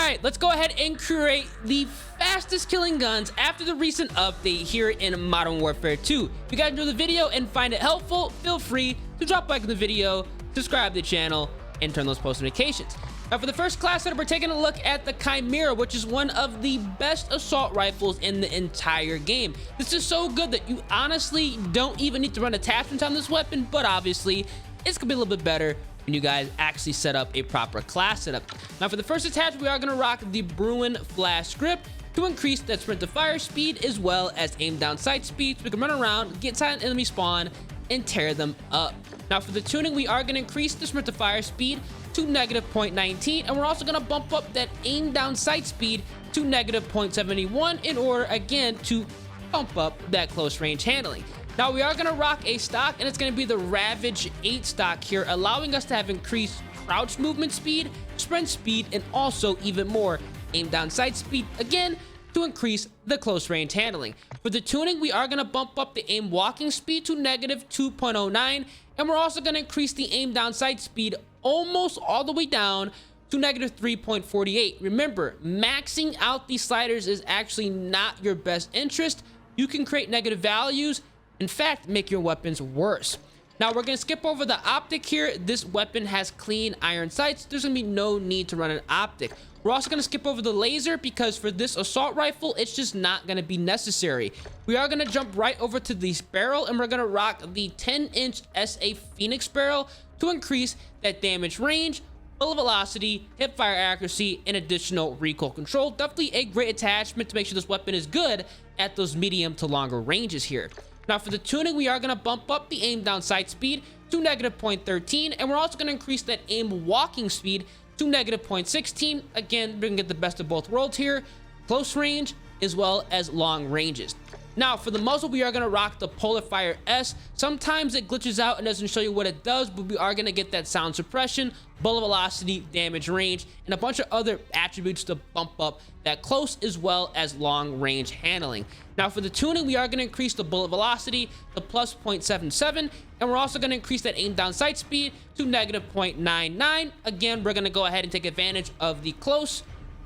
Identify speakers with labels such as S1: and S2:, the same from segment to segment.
S1: Alright, let's go ahead and create the fastest killing guns after the recent update here in Modern Warfare 2. If you guys enjoyed the video and find it helpful, feel free to drop a like on the video, subscribe to the channel, and turn those post notifications. Now for the first class setup, we're taking a look at the CHIMERA, which is one of the best assault rifles in the entire game. This is so good that you honestly don't even need to run attachments on this weapon, but obviously it's gonna be a little bit better when you guys actually set up a proper class setup. Now for the first attachment, we are going to rock the Bruin Flash Grip to increase that sprint to fire speed as well as aim down sight speed, so we can run around, get silent enemy spawn, and tear them up. Now for the tuning, we are going to increase the sprint to fire speed to -0.19, and we're also going to bump up that aim down sight speed to -0.71 in order again to bump up that close range handling. Now we are going to rock a stock, and it's going to be the Ravage 8 stock here, allowing us to have increased crouch movement speed, sprint speed, and also even more aim down sight speed, again to increase the close range handling. For the tuning, we are going to bump up the aim walking speed to -2.09, and we're also going to increase the aim down sight speed almost all the way down to -3.48. Remember, maxing out these sliders is actually not your best interest. You can create negative values, in fact, make your weapons worse. Now we're going to skip over the optic here. This weapon has clean iron sights. There's going to be no need to run an optic. We're also going to skip over the laser because for this assault rifle, it's just not going to be necessary. We are going to jump right over to this barrel, and we're going to rock the 10-inch SA FENNEC barrel to increase that damage range, bullet velocity, hip fire accuracy, and additional recoil control. Definitely a great attachment to make sure this weapon is good at those medium to longer ranges here. Now for the tuning, we are going to bump up the aim down sight speed to -0.13, and we're also going to increase that aim walking speed to -0.16. Again, we're going to get the best of both worlds here, close range as well as long ranges. Now for the muzzle, we are going to rock the Polar Fire S. Sometimes it glitches out and doesn't show you what it does, but we are going to get that sound suppression, bullet velocity, damage range, and a bunch of other attributes to bump up that close as well as long range handling. Now for the tuning, we are going to increase the bullet velocity to +0.77, and we're also going to increase that aim down sight speed to -0.99. Again, we're going to go ahead and take advantage of the close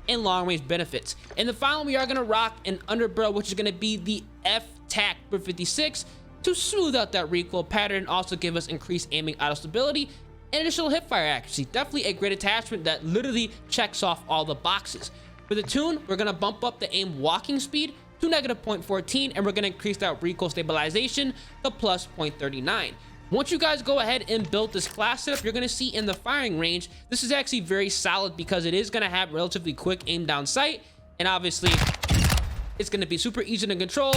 S1: and long range benefits. In the final, we are going to rock an underbarrel, which is going to be the F-TAC 56 to smooth out that recoil pattern, also give us increased aiming auto stability and additional hip fire accuracy. Definitely a great attachment that literally checks off all the boxes. For the tune, we're going to bump up the aim walking speed to -0.14, and we're going to increase that recoil stabilization to +0.39. Once you guys go ahead and build this class setup, you're going to see in the firing range, this is actually very solid because it is going to have relatively quick aim down sight, and obviously it's going to be super easy to control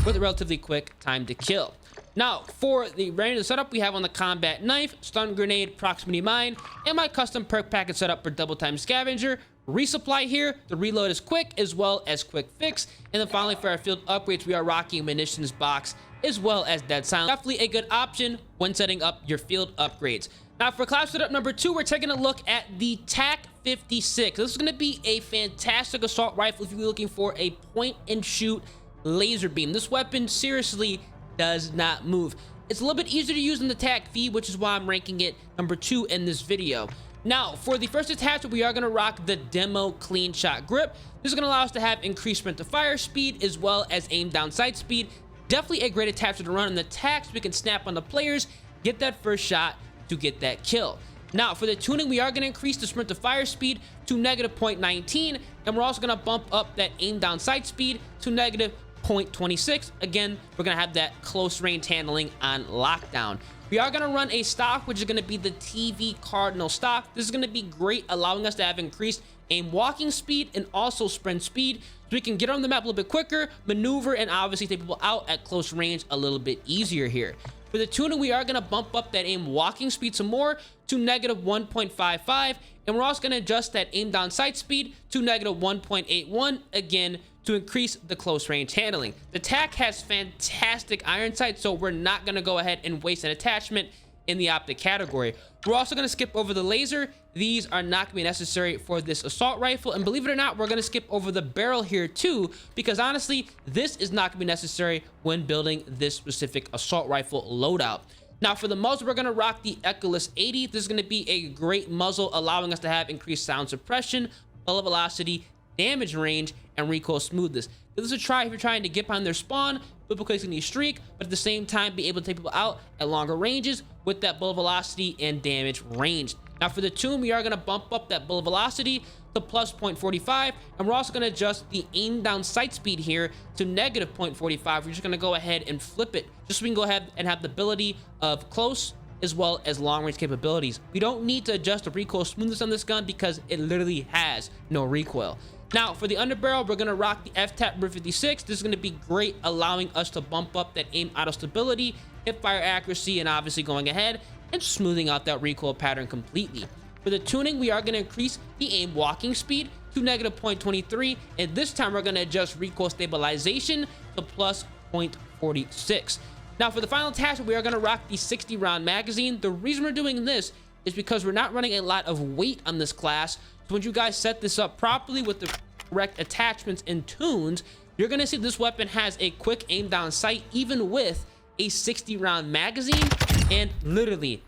S1: with a relatively quick time to kill. Now for the random setup, we have on the combat knife, stun grenade, proximity mine, and my custom perk package setup for double time scavenger. Resupply here, the reload is quick as well as quick fix, and then finally for our field upgrades, we are rocking munitions box as well as dead silence. Definitely a good option when setting up your field upgrades. Now for class setup number 2, we're taking a look at the TAC 56. This is going to be a fantastic assault rifle if you're looking for a point and shoot laser beam. This weapon seriously does not move. It's a little bit easier to use than the TAC V, which is why I'm ranking it number 2 in this video. Now for the first attachment, we are going to rock the Demo Clean Shot Grip. This is going to allow us to have increased sprint to fire speed as well as aim down sight speed. Definitely a great attachment to run on the TAC so we can snap on the players, get that first shot to get that kill. Now for the tuning, we are going to increase the sprint to fire speed to -0.19, and we're also going to bump up that aim down sight speed to -0.26. Again, we're going to have that close range handling on lockdown. We are going to run a stock, which is going to be the TV Cardinal stock. This is going to be great, allowing us to have increased aim walking speed and also sprint speed, so we can get on the map a little bit quicker, maneuver, and obviously take people out at close range a little bit easier here. For the tuning, we are going to bump up that aim walking speed some more to -1.55, and we're also going to adjust that aim down sight speed to -1.81, again to increase the close range handling. The TAC has fantastic iron sight, so we're not going to go ahead and waste an attachment in the optic category. We're also going to skip over the laser. These are not going to be necessary for this assault rifle, and believe it or not, we're going to skip over the barrel here too, because honestly, this is not going to be necessary when building this specific assault rifle loadout. Now for the muzzle, we're going to rock the Echoless 80. This is going to be a great muzzle, allowing us to have increased sound suppression, bullet velocity, damage range, and recoil smoothness. This is a try if you're trying to get behind their spawn, flip a quick streak, but at the same time be able to take people out at longer ranges with that bullet velocity and damage range. Now for the tune, we are going to bump up that bullet velocity to plus 0.45, and we're also going to adjust the aim down sight speed here to negative 0.45. We're just going to go ahead and flip it just so we can go ahead and have the ability of close as well as long range capabilities. We don't need to adjust the recoil smoothness on this gun because it literally has no recoil. Now for the underbarrel, we're going to rock the F-Tap 56. This is going to be great, allowing us to bump up that aim auto stability, hip fire accuracy, and obviously going ahead and smoothing out that recoil pattern completely. For the tuning, we are going to increase the aim walking speed to negative 0.23, and this time we're going to adjust recoil stabilization to plus 0.46. Now for the final attachment, we are going to rock the 60 round magazine. The reason we're doing this is because we're not running a lot of weight on this class. So when you guys set this up properly with the correct attachments and tunes, you're going to see this weapon has a quick aim down sight even with a 60 round magazine, and literally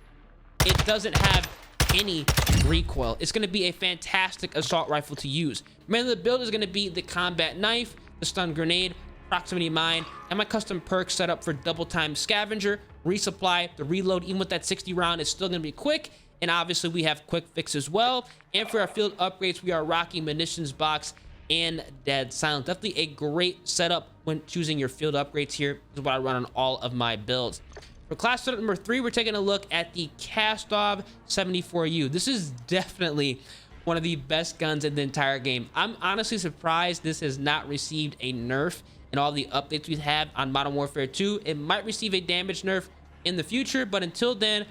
S1: it doesn't have any recoil. It's going to be a fantastic assault rifle to use. Remember, the build is going to be the combat knife, the stun grenade, proximity mine, and my custom perk set up for double time scavenger, resupply. The reload, even with that 60 round, is still going to be quick, and obviously we have quick fix as well. And for our field upgrades, we are rocking munitions box and dead silence. Definitely a great setup when choosing your field upgrades. Here is what I run on all of my builds. For class setup number 3, we're taking a look at the KASTOV 74U. This is definitely one of the best guns in the entire game. I'm honestly surprised this has not received a nerf in all the updates we've had on Modern Warfare 2. It might receive a damage nerf in the future, but until then,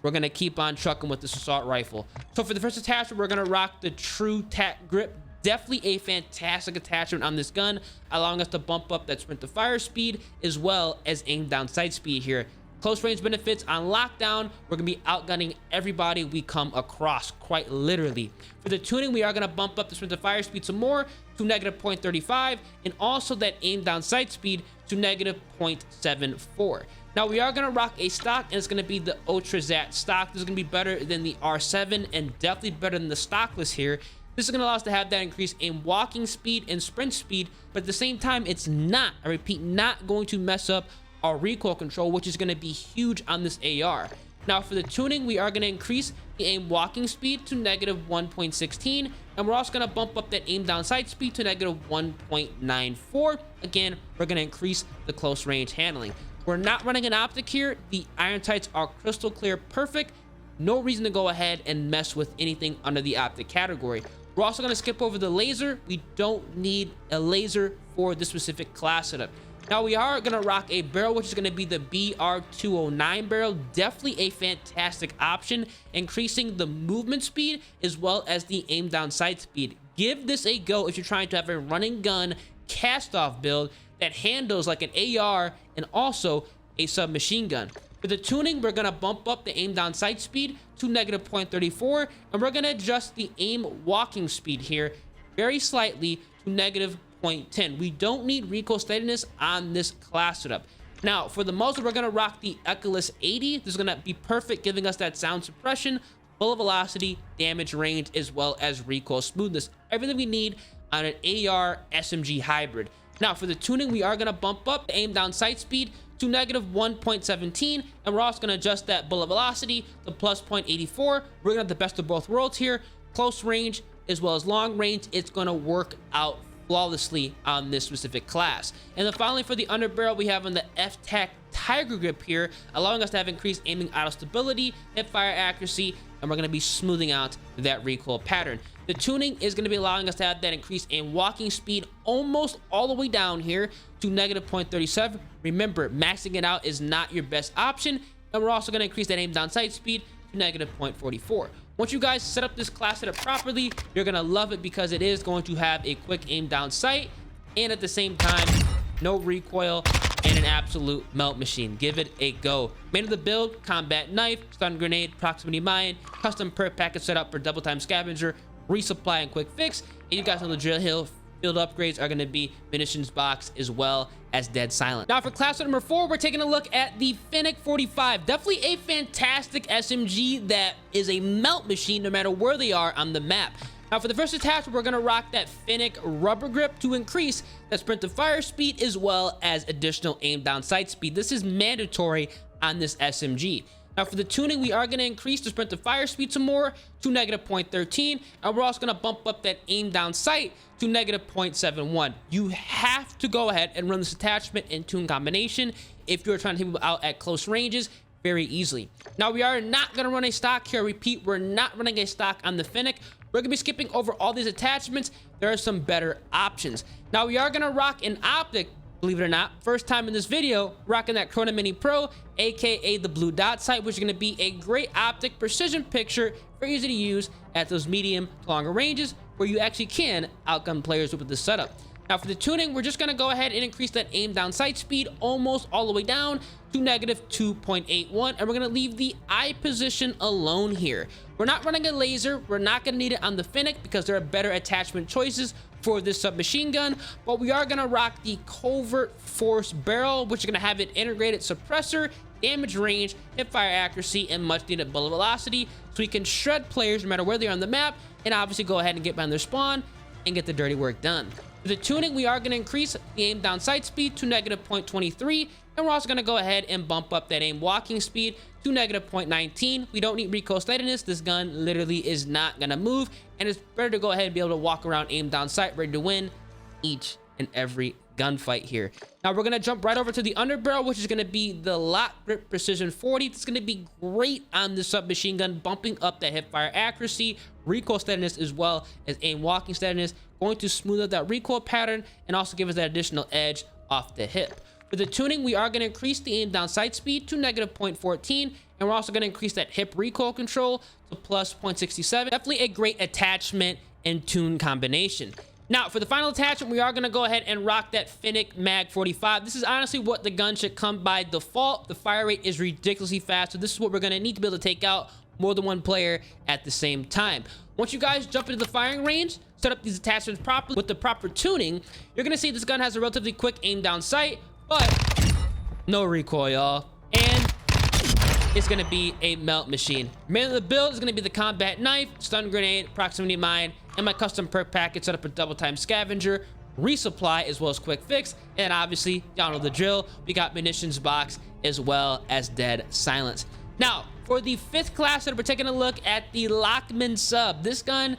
S1: we're going to keep on trucking with this assault rifle. So for the first attachment, we're going to rock the True Tack Grip. Definitely a fantastic attachment on this gun, allowing us to bump up that sprint to fire speed as well as aim down sight speed here. Close range benefits on lockdown. We're going to be outgunning everybody we come across, quite literally. For the tuning, we are going to bump up the sprint to fire speed some more to negative 0.35, and also that aim down sight speed to negative 0.74. Now we are going to rock a stock, and it's going to be the Ultra Zat stock. This is going to be better than the R7 and definitely better than the stockless here. This is going to allow us to have that increase in walking speed and sprint speed, but at the same time, it's not, I repeat, not going to mess up our recoil control, which is going to be huge on this AR. Now for the tuning, we are going to increase the aim walking speed to negative 1.16, and we're also going to bump up that aim down sight speed to negative 1.94. Again, we're going to increase the close range handling. We're not running an optic here. The iron sights are crystal clear, perfect. No reason to go ahead and mess with anything under the optic category. We're also going to skip over the laser. We don't need a laser for this specific class setup. Now we are going to rock a barrel, which is going to be the BR209 barrel. Definitely a fantastic option, increasing the movement speed as well as the aim down sight speed. Give this a go if you're trying to have a running gun KASTOV build that handles like an AR and also a submachine gun. For the tuning, we're going to bump up the aim down sight speed to negative 0.34, and we're going to adjust the aim walking speed here very slightly to negative 0.10. We don't need recoil steadiness on this class setup. Now, for the muzzle, we're going to rock the Echoless 80. This is going to be perfect, giving us that sound suppression, bullet velocity, damage range, as well as recoil smoothness. Everything we need on an AR SMG hybrid. Now, for the tuning, we are going to bump up the aim down sight speed to negative 1.17, and we're also going to adjust that bullet velocity to plus 0.84. We're going to have the best of both worlds here. Close range as well as long range. It's going to work out flawlessly on this specific class. And then finally, for the underbarrel, we have on the F-Tac Tiger Grip here, allowing us to have increased aiming auto stability, hip fire accuracy, and we're going to be smoothing out that recoil pattern. The tuning is going to be allowing us to have that increase in walking speed almost all the way down here to negative 0.37. Remember, maxing it out is not your best option, and we're also going to increase that aim down sight speed to negative 0.44. Once you guys set up this class setup properly, you're going to love it because it is going to have a quick aim down sight and at the same time, no recoil and an absolute melt machine. Give it a go. Main of the build, combat knife, stun grenade, proximity mine, custom perk package set up for double time scavenger, resupply, and quick fix. And you guys know the drill hill. Field upgrades are going to be munitions box as well as dead silent. Now for class number 4, we're taking a look at the FENNEC 45. Definitely a fantastic SMG that is a melt machine no matter where they are on the map. Now for the first attachment, we're gonna rock that FENNEC rubber grip to increase that sprint to fire speed as well as additional aim down sight speed. This is mandatory on this SMG. Now for the tuning, we are going to increase the sprint to fire speed some more to -0.13, and we're also going to bump up that aim down sight to -0.71. You have to go ahead and run this attachment in tune combination if you're trying to take people out at close ranges very easily. Now we are not going to run a stock here. Repeat, we're not running a stock on the FENNEC. We're going to be skipping over all these attachments. There are some better options. Now we are going to rock an optic. Believe it or not, first time in this video, rocking that Corona Mini Pro, aka the blue dot sight, which is going to be a great optic precision picture, very easy to use at those medium to longer ranges where you actually can outgun players with this setup. Now for the tuning, we're just going to go ahead and increase that aim down sight speed almost all the way down to -2.81, and we're going to leave the eye position alone here. We're not running a laser. We're not going to need it on the FENNEC because there are better attachment choices for this submachine gun, but we are going to rock the covert force barrel, which is going to have an integrated suppressor, damage range, hip fire accuracy, and much needed bullet velocity, so we can shred players no matter where they are on the map, and obviously go ahead and get behind their spawn and get the dirty work done. For the tuning, we are going to increase the aim down sight speed to -0.23, and we're also going to go ahead and bump up that aim walking speed to -0.19. We don't need recoil steadiness. This gun literally is not going to move, and it's better to go ahead and be able to walk around aim down sight ready to win each and every gunfight here. Now we're going to jump right over to the underbarrel, which is going to be the Lock Grip Precision 40. It's going to be great on the submachine gun, bumping up that hip fire accuracy, recoil steadiness, as well as aim walking steadiness, going to smooth out that recoil pattern and also give us that additional edge off the hip. For the tuning, we are going to increase the aim down sight speed to -0.14, and we're also going to increase that hip recoil control to +0.67. Definitely a great attachment and tune combination. Now, for the final attachment, we are going to go ahead and rock that FENNEC Mag 45. This is honestly what the gun should come by default. The fire rate is ridiculously fast, so this is what we're going to need to be able to take out more than one player at the same time. Once you guys jump into the firing range, set up these attachments properly with the proper tuning, you're going to see this gun has a relatively quick aim down sight, but no recoil, y'all. And it's going to be a melt machine. Man of the build is going to be the combat knife, stun grenade, proximity mine, and my custom perk package set up a double time scavenger, resupply, as well as quick fix. And obviously, y'all know the drill. We got munitions box as well as dead silence. Now, for the 5th class setup, we're taking a look at the LACHMANN sub. This gun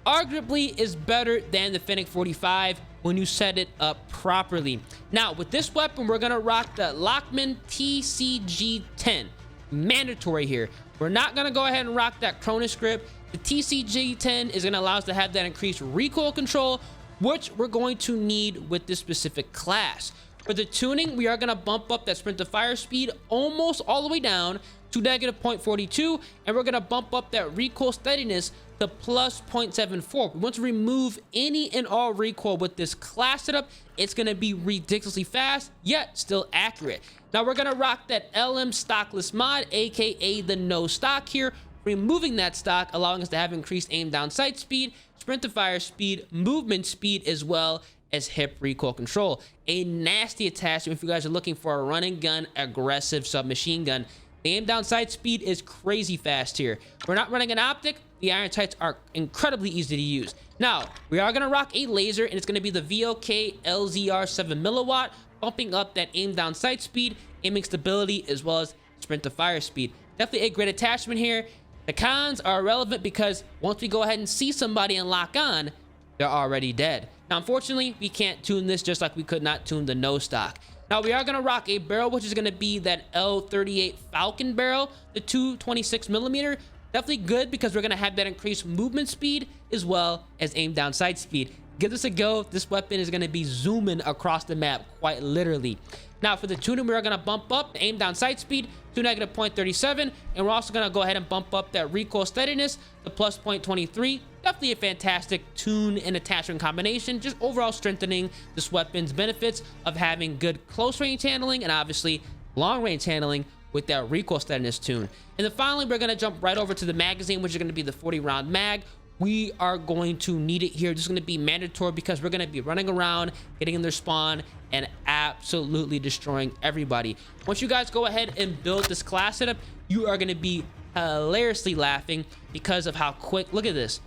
S1: arguably is better than the FENNEC 45 when you set it up properly. Now, with this weapon, we're gonna rock the LACHMANN TCG10. Mandatory here. We're not gonna go ahead and rock that Cronus grip. The TCG10 is gonna allow us to have that increased recoil control, which we're going to need with this specific class. For the tuning, we are gonna bump up that sprint to fire speed almost all the way down to -0.42, and we're gonna bump up that recoil steadiness to +0.74. We want to remove any and all recoil with this class setup. It's gonna be ridiculously fast, yet still accurate. Now we're gonna rock that LM stockless mod, aka the no stock here, removing that stock, allowing us to have increased aim down sight speed, sprint to fire speed, movement speed, as well as hip recoil control. A nasty attachment if you guys are looking for a running gun, aggressive submachine gun. The aim down sight speed is crazy fast here. We're not running an optic. The iron sights are incredibly easy to use. Now, we are gonna rock a laser, and it's gonna be the VOK LZR 7mW, bumping up that aim down sight speed, aiming stability, as well as sprint to fire speed. Definitely a great attachment here. The cons are irrelevant because once we go ahead and see somebody and lock on, they're already dead. Now, unfortunately, we can't tune this just like we could not tune the no stock. Now, we are going to rock a barrel, which is going to be that L38 Falcon barrel, the 226mm. Definitely good because we're going to have that increased movement speed as well as aim down sight speed. Give this a go. This weapon is going to be zooming across the map, quite literally. Now, for the tuning, we're going to bump up the aim down sight speed to -0.37, and we're also going to go ahead and bump up that recoil steadiness to +0.23. Definitely a fantastic tune and attachment combination, just overall strengthening this weapon's benefits of having good close range handling and obviously long range handling with that recoil steadiness tune. And then finally, we're going to jump right over to the magazine, which is going to be the 40-round mag. We are going to need it here. This is going to be mandatory because we're going to be running around, getting in their spawn, and absolutely destroying everybody. Once you guys go ahead and build this class setup, you are going to be hilariously laughing because of how quick, look at this,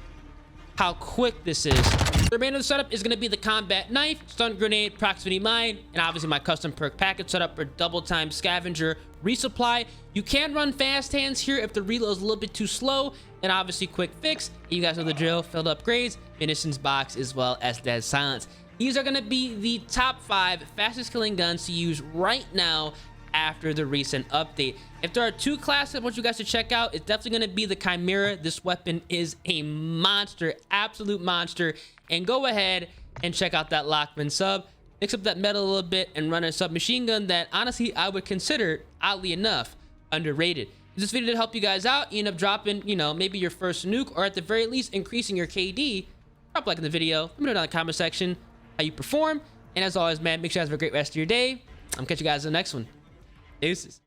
S1: how quick this is. The remainder of the setup is going to be the combat knife, stun grenade, proximity mine, and obviously my custom perk package setup for double time scavenger resupply. You can run fast hands here if the reload is a little bit too slow, and obviously quick fix. You guys know the drill, filled upgrades, munitions box, as well as dead silence. These are going to be the top 5 fastest killing guns to use right now after the recent update. If there are 2 classes I want you guys to check out, it's definitely going to be the CHIMERA. This weapon is a monster, absolute monster. And go ahead and check out that LACHMANN sub, mix up that metal a little bit, and run a submachine gun that honestly I would consider, oddly enough, underrated. If this video did help you guys out, you end up dropping, you know, maybe your first nuke, or at the very least increasing your KD, drop a like in the video. Let me know down in the comment section how you perform. And as always, man, make sure you guys have a great rest of your day. I'm catch you guys in the next one. Deuces.